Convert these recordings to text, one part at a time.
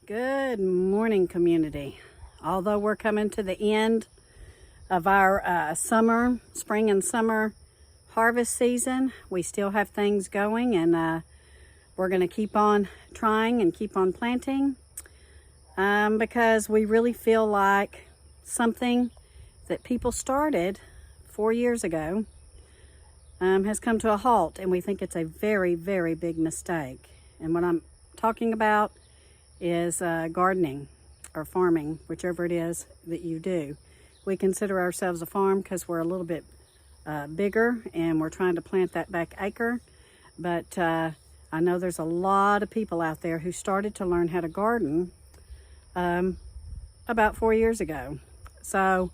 Good morning, community. Although we're coming to the end of our spring and summer harvest season, we still have things going, and we're going to keep on trying and keep on planting because we really feel like something that people started 4 years ago has come to a halt, and we think it's a very, very big mistake. And what I'm talking about is gardening or farming, whichever it is that you do. We consider ourselves a farm because we're a little bit bigger and we're trying to plant that back acre. But I know there's a lot of people out there who started to learn how to garden about 4 years ago. So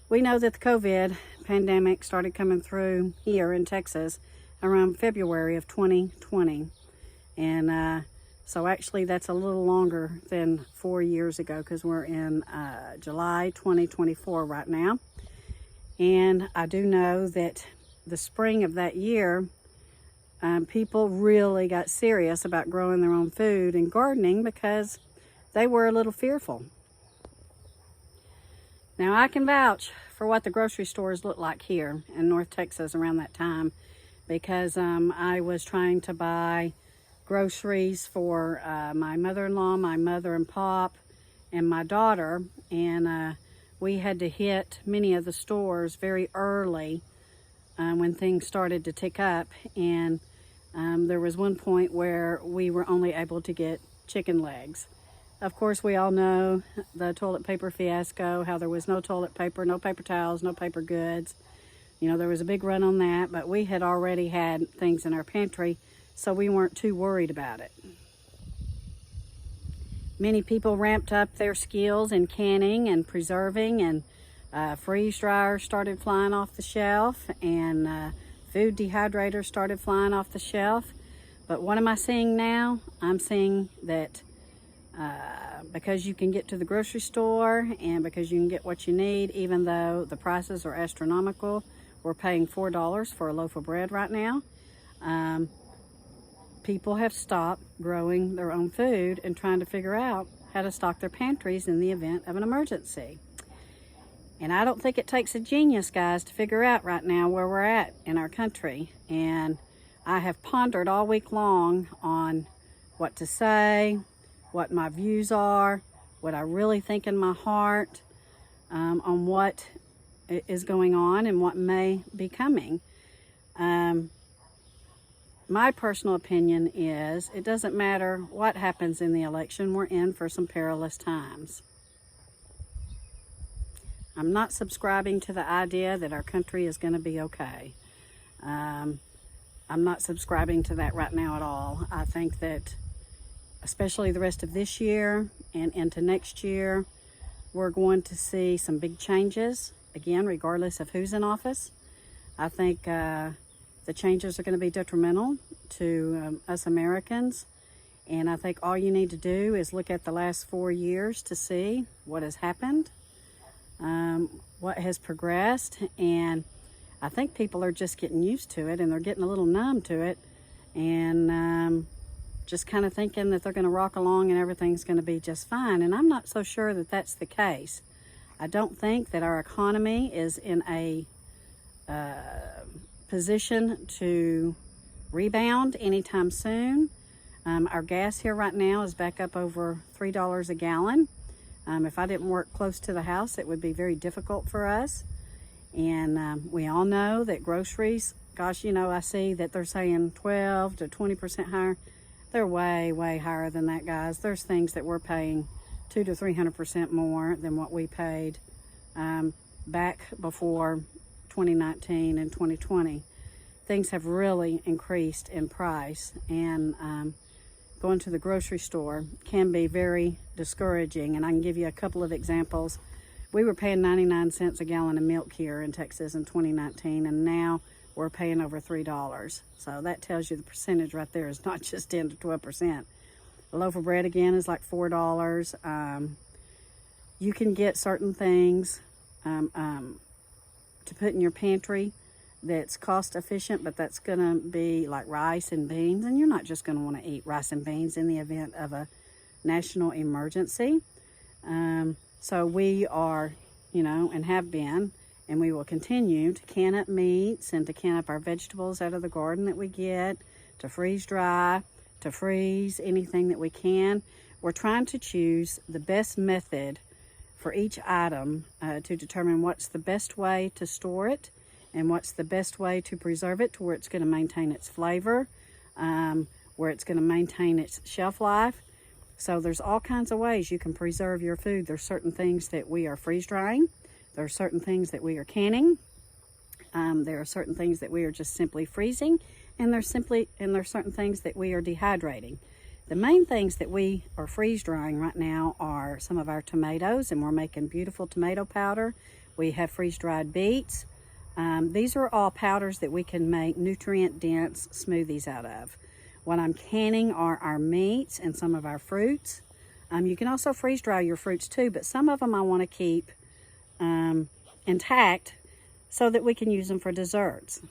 we know that the COVID pandemic started coming through here in Texas around February of 2020. And so actually that's a little longer than 4 years ago because we're in July 2024 right now. And I do know that the spring of that year, people really got serious about growing their own food and gardening because they were a little fearful. Now I can vouch for what the grocery stores look like here in North Texas around that time because I was trying to buy groceries for my mother-in-law, my mother and pop, and my daughter, and we had to hit many of the stores very early when things started to tick up, and there was one point where we were only able to get chicken legs. Of course, we all know the toilet paper fiasco, how there was no toilet paper, no paper towels, no paper goods. You know, there was a big run on that, but we had already had things in our pantry, so we weren't too worried about it. Many people ramped up their skills in canning and preserving, and freeze dryers started flying off the shelf, and food dehydrators started flying off the shelf. But what am I seeing now? I'm seeing that because you can get to the grocery store and because you can get what you need, even though the prices are astronomical, we're paying $4 for a loaf of bread right now. People have stopped growing their own food and trying to figure out how to stock their pantries in the event of an emergency. And I don't think it takes a genius, guys, to figure out right now where we're at in our country. And I have pondered all week long on what to say, what my views are, what I really think in my heart, on what is going on and what may be coming. My personal opinion is it doesn't matter what happens in the election, we're in for some perilous times. I'm not subscribing to the idea that our country is going to be okay. I'm not subscribing to that right now at all. I think that especially the rest of this year and into next year, we're going to see some big changes, again, regardless of who's in office. I think the changes are going to be detrimental to us Americans, and I think all you need to do is look at the last 4 years to see what has happened, what has progressed, and I think people are just getting used to it, and they're getting a little numb to it, and just kind of thinking that they're going to rock along and everything's going to be just fine. And I'm not so sure that that's the case. I don't think that our economy is in a position to rebound anytime soon. Our gas here right now is back up over $3 a gallon. If I didn't work close to the house, it would be very difficult for us. And we all know that groceries, gosh, you know, I see that they're saying 12 to 20% higher. They're way, way higher than that, guys. There's things that we're paying 200 to 300% more than what we paid back before 2019 and 2020. Things have really increased in price, and going to the grocery store can be very discouraging. And I can give you a couple of examples. We were paying 99 cents a gallon of milk here in Texas in 2019, and now we're paying over $3. So that tells you the percentage right there is not just 10 to 12%. A loaf of bread again is like $4. You can get certain things to put in your pantry that's cost efficient, but that's gonna be like rice and beans, and you're not just gonna want to eat rice and beans in the event of a national emergency. So we are, and have been, and we will continue to can up meats and to can up our vegetables out of the garden that we get, to freeze dry, to freeze anything that we can. We're trying to choose the best method for each item to determine what's the best way to store it and what's the best way to preserve it to where it's going to maintain its flavor, where it's going to maintain its shelf life. So there's all kinds of ways you can preserve your food. There's certain things that we are freeze drying. There are certain things that we are canning. There are certain things that we are just simply freezing, and there's certain things that we are dehydrating. The main things that we are freeze drying right now are some of our tomatoes, and we're making beautiful tomato powder. We have freeze dried beets. These are all powders that we can make nutrient dense smoothies out of. What I'm canning are our meats and some of our fruits. You can also freeze dry your fruits too, but some of them I want to keep intact so that we can use them for desserts.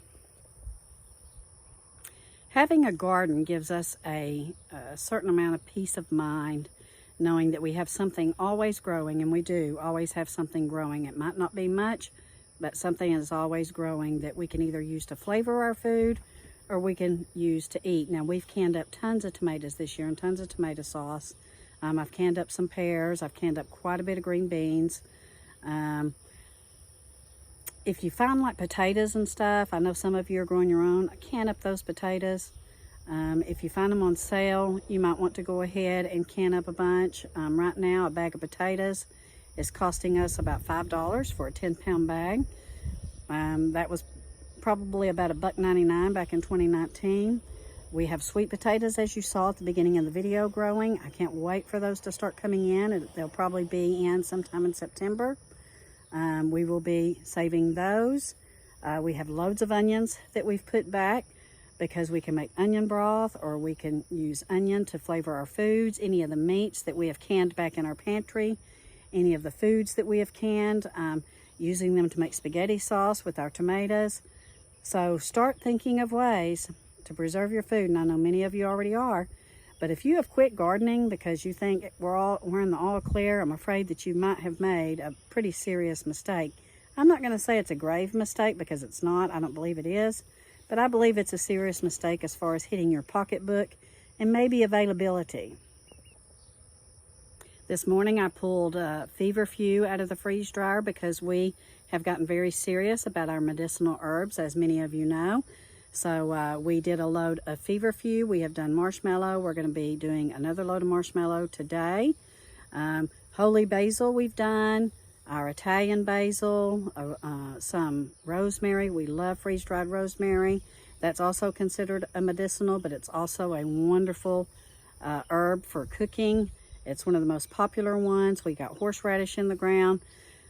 Having a garden gives us a certain amount of peace of mind, knowing that we have something always growing, and we do always have something growing. It might not be much, but something is always growing that we can either use to flavor our food or we can use to eat. Now, we've canned up tons of tomatoes this year and tons of tomato sauce. I've canned up some pears. I've canned up quite a bit of green beans. If you find like potatoes and stuff, I know some of you are growing your own, can up those potatoes. If you find them on sale, you might want to go ahead and can up a bunch. Right now, a bag of potatoes is costing us about $5 for a 10-pound bag. That was probably about $1.99 back in 2019. We have sweet potatoes, as you saw at the beginning of the video, growing. I can't wait for those to start coming in. They'll probably be in sometime in September. We will be saving those. We have loads of onions that we've put back because we can make onion broth, or we can use onion to flavor our foods. Any of the meats that we have canned back in our pantry, any of the foods that we have canned, using them to make spaghetti sauce with our tomatoes. So start thinking of ways to preserve your food, and I know many of you already are. But if you have quit gardening because you think we're in the all clear, I'm afraid that you might have made a pretty serious mistake. I'm not going to say it's a grave mistake because it's not. I don't believe it is. But I believe it's a serious mistake as far as hitting your pocketbook and maybe availability. This morning I pulled feverfew out of the freeze dryer because we have gotten very serious about our medicinal herbs, as many of you know. So we did a load of feverfew. We have done marshmallow. We're going to be doing another load of marshmallow today. Holy basil we've done, our Italian basil, some rosemary. We love freeze-dried rosemary. That's also considered a medicinal, but it's also a wonderful herb for cooking. It's one of the most popular ones. We got horseradish in the ground.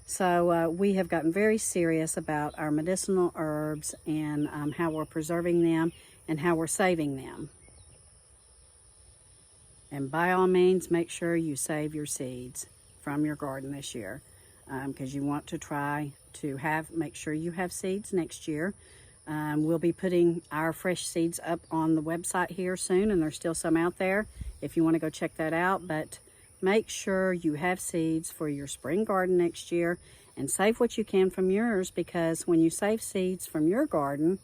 So we have gotten very serious about our medicinal herbs and how we're preserving them and how we're saving them. And by all means, make sure you save your seeds from your garden this year, because you want to try to make sure you have seeds next year. We'll be putting our fresh seeds up on the website here soon, and there's still some out there if you want to go check that out. But make sure you have seeds for your spring garden next year, and save what you can from yours, because when you save seeds from your garden,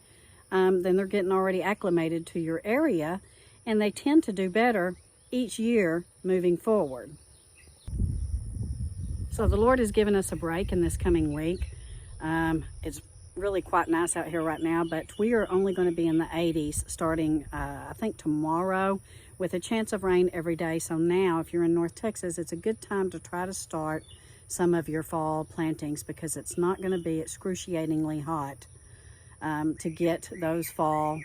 then they're getting already acclimated to your area, and they tend to do better each year moving forward. So the Lord has given us a break in this coming week. It's really quite nice out here right now, but we are only going to be in the 80s starting, I think, tomorrow, with a chance of rain every day. So now, if you're in North Texas, it's a good time to try to start some of your fall plantings, because it's not going to be excruciatingly hot to get those fall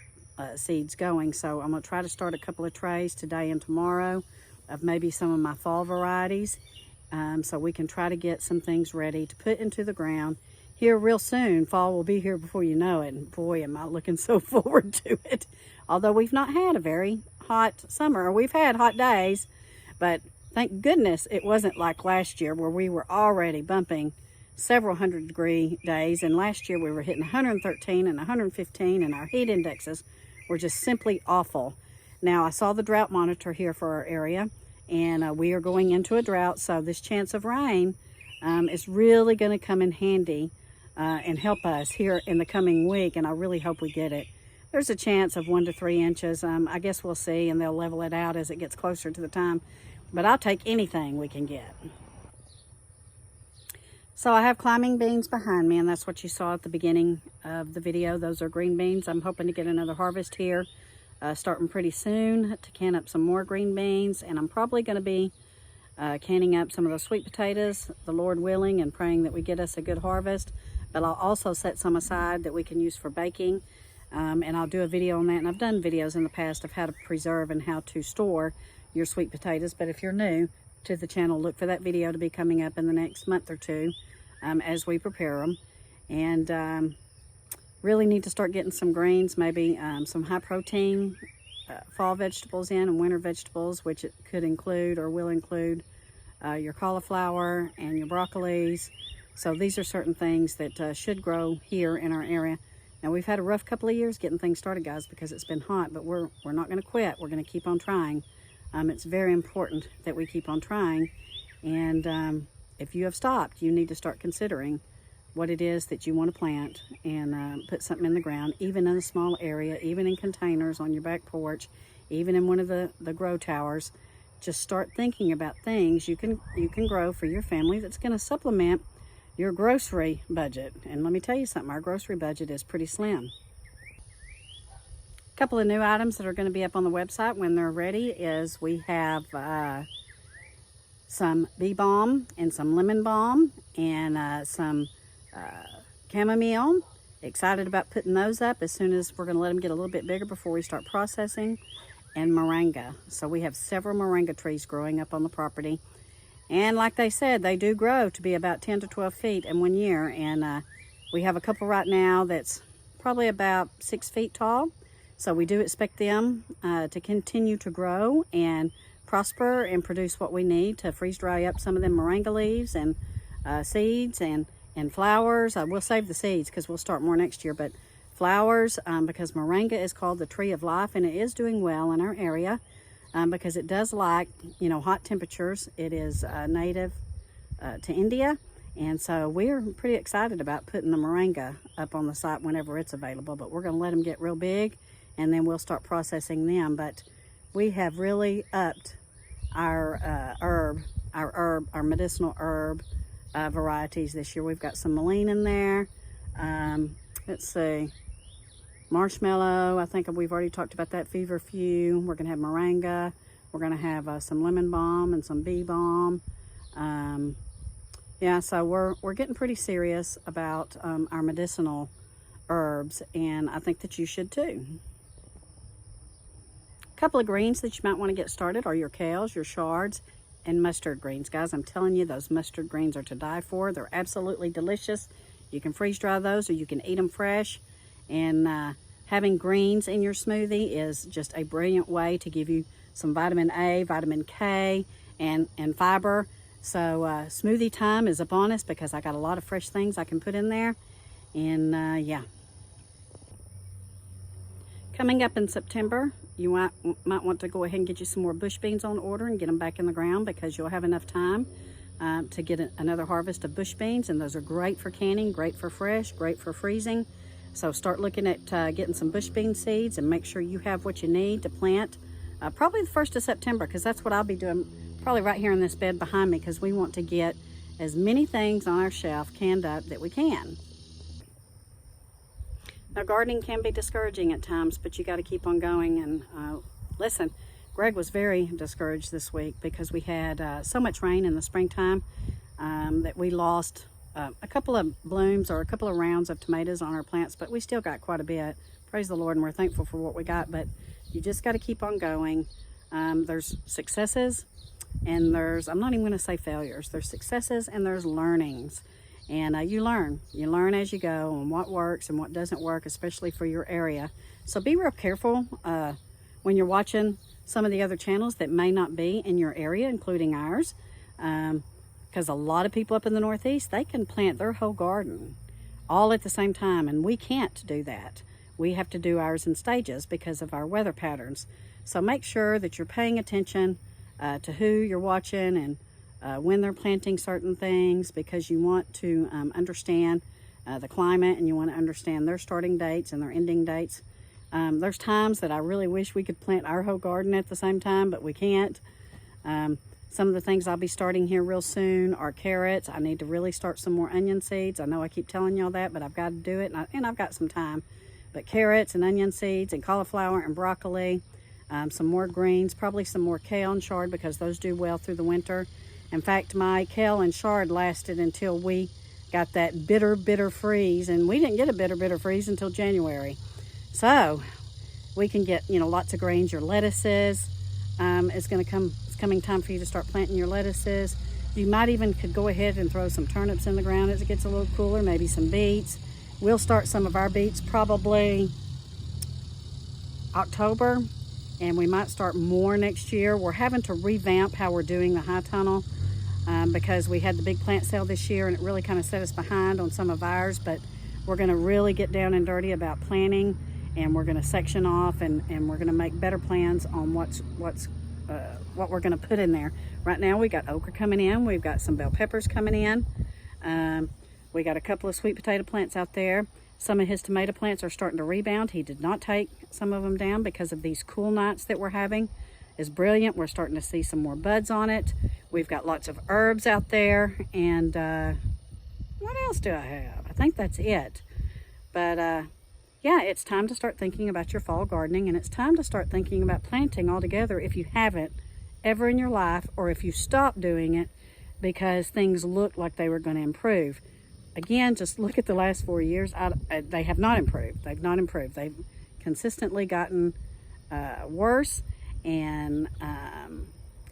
seeds going. So I'm going to try to start a couple of trays today and tomorrow of maybe some of my fall varieties, so we can try to get some things ready to put into the ground here real soon. Fall will be here before you know it, and boy, am I looking so forward to it. Although we've not had a very hot summer. We've had hot days, but thank goodness it wasn't like last year where we were already bumping several 100-degree days, and last year we were hitting 113 and 115, and our heat indexes were just simply awful. Now, I saw the drought monitor here for our area, and we are going into a drought, so this chance of rain is really going to come in handy and help us here in the coming week, and I really hope we get it. There's a chance of 1 to 3 inches. I guess we'll see, and they'll level it out as it gets closer to the time. But I'll take anything we can get. So I have climbing beans behind me, and that's what you saw at the beginning of the video. Those are green beans. I'm hoping to get another harvest here starting pretty soon to can up some more green beans. And I'm probably going to be canning up some of those sweet potatoes, the Lord willing, and praying that we get us a good harvest. But I'll also set some aside that we can use for baking. And I'll do a video on that, and I've done videos in the past of how to preserve and how to store your sweet potatoes. But if you're new to the channel, look for that video to be coming up in the next month or two as we prepare them. And really need to start getting some greens, maybe some high protein fall vegetables in, and winter vegetables, which it could include or will include your cauliflower and your broccolis. So these are certain things that should grow here in our area. Now, we've had a rough couple of years getting things started, guys, because it's been hot, but we're not going to quit. We're going to keep on trying. It's very important that we keep on trying. And if you have stopped, you need to start considering what it is that you want to plant and put something in the ground, even in a small area, even in containers on your back porch, even in one of the grow towers. Just start thinking about things you can grow for your family that's going to supplement your grocery budget. And let me tell you something, our grocery budget is pretty slim. A couple of new items that are going to be up on the website when they're ready is we have some bee balm and some lemon balm and some chamomile. Excited about putting those up as soon as we're going to let them get a little bit bigger before we start processing. And moringa. So we have several moringa trees growing up on the property. And like they said, they do grow to be about 10 to 12 feet in 1 year. And we have a couple right now that's probably about 6 feet tall. So we do expect them to continue to grow and prosper and produce what we need to freeze dry up some of them moringa leaves and seeds and flowers. We'll save the seeds because we'll start more next year. But flowers, because moringa is called the tree of life, and it is doing well in our area. Because it does like, hot temperatures. It is native to India, and so we're pretty excited about putting the moringa up on the site whenever it's available. But we're going to let them get real big, and then we'll start processing them. But we have really upped our medicinal herb varieties this year. We've got some mullein in there. Let's see. Marshmallow, I think we've already talked about that. Feverfew. We're going to have moringa. We're going to have some lemon balm and some bee balm. Yeah, so we're getting pretty serious about our medicinal herbs, and I think that you should too. A couple of greens that you might want to get started are your kales, your shards, and mustard greens. Guys, I'm telling you, those mustard greens are to die for. They're absolutely delicious. You can freeze dry those, or you can eat them fresh. And having greens in your smoothie is just a brilliant way to give you some vitamin A, vitamin K, and fiber. So smoothie time is upon us because I got a lot of fresh things I can put in there. And yeah. Coming up in September, you might want to go ahead and get you some more bush beans on order and get them back in the ground, because you'll have enough time to get another harvest of bush beans. And those are great for canning, great for fresh, great for freezing. So start looking at getting some bush bean seeds, and make sure you have what you need to plant probably the 1st of September, because that's what I'll be doing probably right here in this bed behind me, because we want to get as many things on our shelf canned up that we can. Now, gardening can be discouraging at times, but you got to keep on going. And listen, Greg was very discouraged this week because we had so much rain in the springtime that we lost a couple of blooms or a couple of rounds of tomatoes on our plants, but we still got quite a bit. Praise the Lord, and we're thankful for what we got. But you just got to keep on going. There's successes, and I'm not even going to say failures. There's successes and there's learnings. And you learn as you go on what works and what doesn't work, especially for your area. So be real careful when you're watching some of the other channels that may not be in your area, including ours. Because a lot of people up in the Northeast, they can plant their whole garden all at the same time, and we can't do that. We have to do ours in stages because of our weather patterns. So make sure that you're paying attention to who you're watching and when they're planting certain things, because you want to understand the climate, and you want to understand their starting dates and their ending dates. There's times that I really wish we could plant our whole garden at the same time, but we can't. Some of the things I'll be starting here real soon are carrots. I need to really start some more onion seeds. I know I keep telling y'all that, but I've got to do it, and I've got some time. But carrots and onion seeds and cauliflower and broccoli, some more greens, probably some more kale and chard, because those do well through the winter. In fact, my kale and chard lasted until we got that bitter freeze, and we didn't get a bitter freeze until January. So we can get, lots of greens. Your lettuces, it's coming time for you to start planting your lettuces. You might even could go ahead and throw some turnips in the ground as it gets a little cooler, maybe some beets. We'll start some of our beets probably October, and we might start more next year. We're having to revamp how we're doing the high tunnel because we had the big plant sale this year, and it really kind of set us behind on some of ours, but we're going to really get down and dirty about planting, and we're going to section off, and we're going to make better plans on what we're going to put in there. Right now we got okra coming in, we've got some bell peppers coming in, we got a couple of sweet potato plants out there. Some of his tomato plants are starting to rebound. He did not take some of them down because of these cool nights that we're having. It's brilliant. We're starting to see some more buds on it. We've got lots of herbs out there, and what else do I have? I think that's it. But yeah, it's time to start thinking about your fall gardening, and it's time to start thinking about planting altogether if you haven't ever in your life, or if you stopped doing it because things looked like they were going to improve. Again, just look at the last 4 years. They have not improved. They've not improved. They've consistently gotten worse, and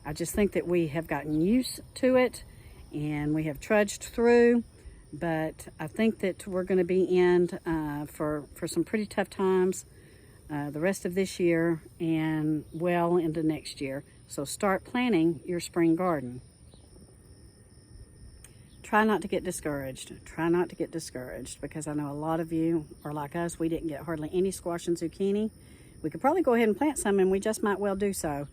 I just think that we have gotten used to it, and we have trudged through. But I think that we're going to be in for some pretty tough times the rest of this year and well into next year. So start planning your spring garden. Try not to get discouraged. Try not to get discouraged, because I know a lot of you are like us. We didn't get hardly any squash and zucchini. We could probably go ahead and plant some, and we just might well do so.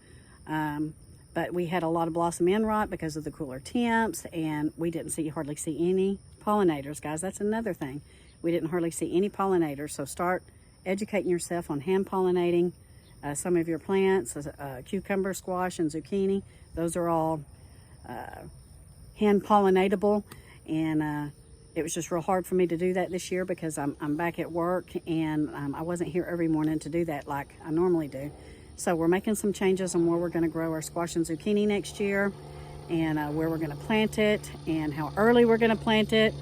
But we had a lot of blossom end rot because of the cooler temps, and we didn't hardly see any pollinators, guys. That's another thing. We didn't hardly see any pollinators. So start educating yourself on hand pollinating some of your plants. Cucumber, squash, and zucchini. Those are all hand pollinatable, and it was just real hard for me to do that this year because I'm back at work, and I wasn't here every morning to do that like I normally do. So we're making some changes on where we're going to grow our squash and zucchini next year, and where we're going to plant it, and how early we're going to plant it,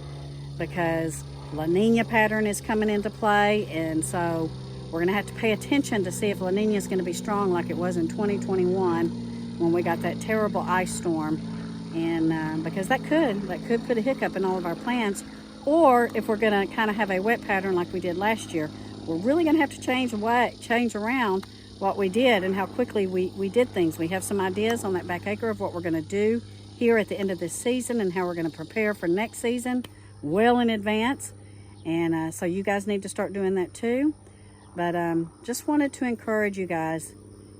because La Nina pattern is coming into play, and so we're going to have to pay attention to see if La Nina is going to be strong like it was in 2021 when we got that terrible ice storm. And because that could put a hiccup in all of our plants. Or if we're going to kind of have a wet pattern like we did last year, we're really going to have to change around what we did and how quickly we did things. We have some ideas on that back acre of what we're going to do here at the end of this season, and how we're going to prepare for next season well in advance. And so you guys need to start doing that too. But just wanted to encourage you guys,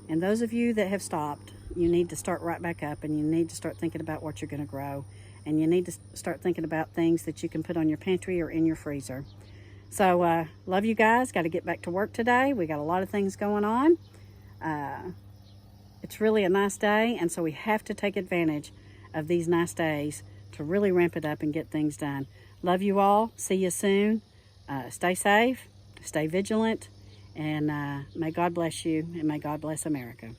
and those of you that have stopped, you need to start right back up, and you need to start thinking about what you're going to grow, and you need to start thinking about things that you can put on your pantry or in your freezer. So love you guys. Got to get back to work today. We got a lot of things going on. It's really a nice day, and so we have to take advantage of these nice days to really ramp it up and get things done. Love you all. See you soon. Stay safe, stay vigilant, and may God bless you, and may God bless America.